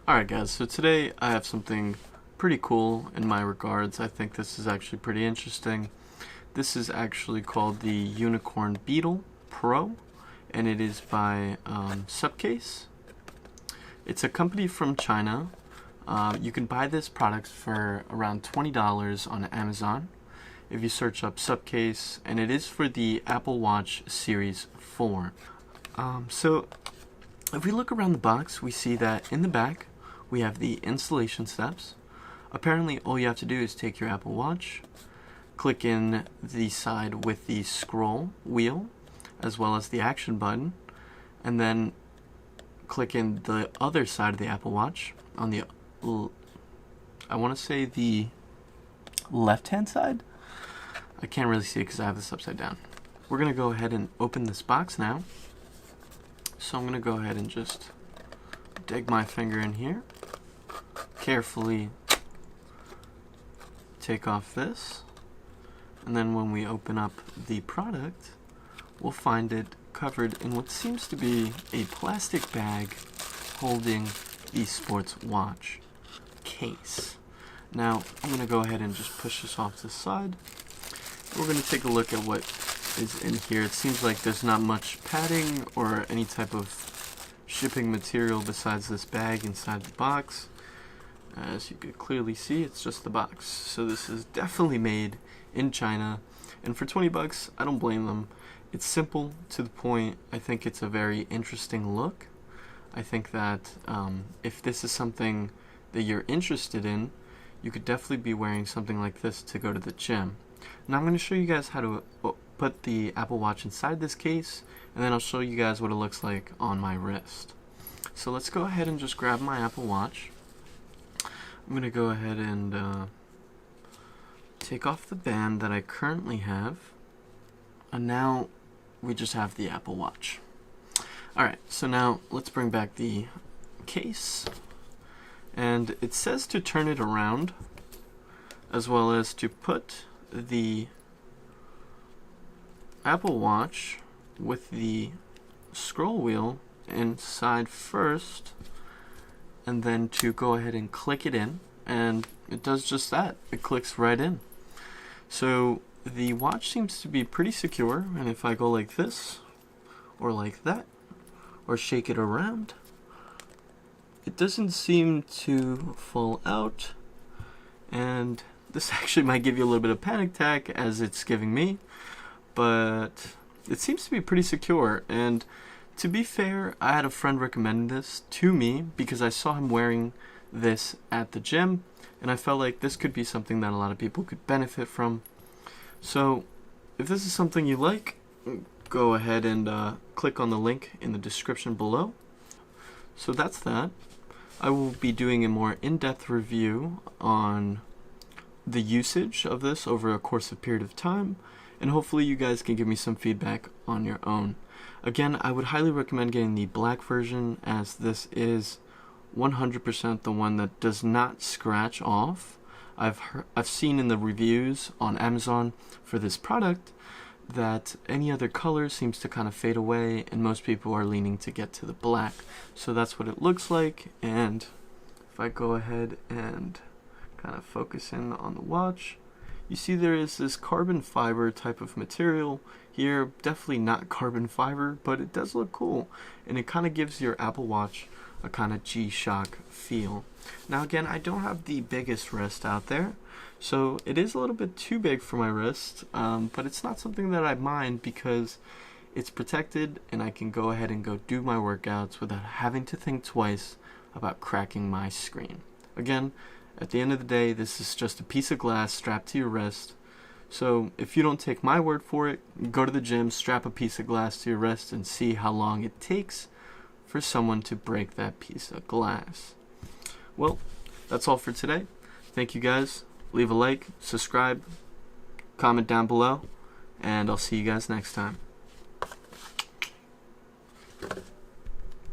Alright guys, so today I have something pretty cool in my regards. I think this is actually pretty interesting. This is actually called the Unicorn Beetle Pro, and it is by SUPCASE. It's a company from China. You can buy this product for around $20 on Amazon if you search up SUPCASE, and it is for the Apple Watch Series 4. So if we look around the box, we see that in the back we have the installation steps. Apparently all you have to do is take your Apple Watch, click in the side with the scroll wheel as well as the action button, and then click in the other side of the Apple Watch on the, I want to say the left hand side. I can't really see it because I have this upside down. We're going to go ahead and open this box now. So I'm going to go ahead and just dig my finger in here, carefully take off this, and then when we open up the product, we'll find it covered in what seems to be a plastic bag holding the sports watch case. Now I'm going to go ahead and just push this off to the side. We're going to take a look at what is in here. It seems like there's not much padding or any type of shipping material besides this bag inside the box. As you can clearly see, it's just the box. So this is definitely made in China, and for 20 bucks, I don't blame them. It's simple, to the point. I think it's a very interesting look. I think that if this is something that you're interested in, you could definitely be wearing something like this to go to the gym. Now I'm going to show you guys how to put the Apple Watch inside this case, and then I'll show you guys what it looks like on my wrist. So let's go ahead and just grab my Apple Watch. I'm going to go ahead and take off the band that I currently have, and now we just have the Apple Watch. Alright, so now let's bring back the case, and it says to turn it around as well as to put the Apple Watch with the scroll wheel inside first, and then to go ahead and click it in, and it does just that. It clicks right in. So the watch seems to be pretty secure, and if I go like this or like that or shake it around, it doesn't seem to fall out, and this actually might give you a little bit of panic attack as it's giving me, but it seems to be pretty secure. And to be fair, I had a friend recommend this to me because I saw him wearing this at the gym, and I felt like this could be something that a lot of people could benefit from. So if this is something you like, go ahead and click on the link in the description below. So that's that. I will be doing a more in-depth review on the usage of this over a course of period of time, and hopefully you guys can give me some feedback on your own. Again, I would highly recommend getting the black version, as this is 100% the one that does not scratch off. I've seen in the reviews on Amazon for this product that any other color seems to kind of fade away, and most people are leaning to get to the black. So that's what it looks like, and if I go ahead and kind of focus in on the watch, you see there is this carbon fiber type of material here. Definitely not carbon fiber, but it does look cool, and it kind of gives your Apple Watch a kind of G-Shock feel. Now again, I don't have the biggest wrist out there, so it is a little bit too big for my wrist, but it's not something that I mind because it's protected, and I can go ahead and go do my workouts without having to think twice about cracking my screen. Again, at the end of the day, this is just a piece of glass strapped to your wrist. So if you don't take my word for it, go to the gym, strap a piece of glass to your wrist, and see how long it takes for someone to break that piece of glass. Well, that's all for today. Thank you guys. Leave a like, subscribe, comment down below, and I'll see you guys next time.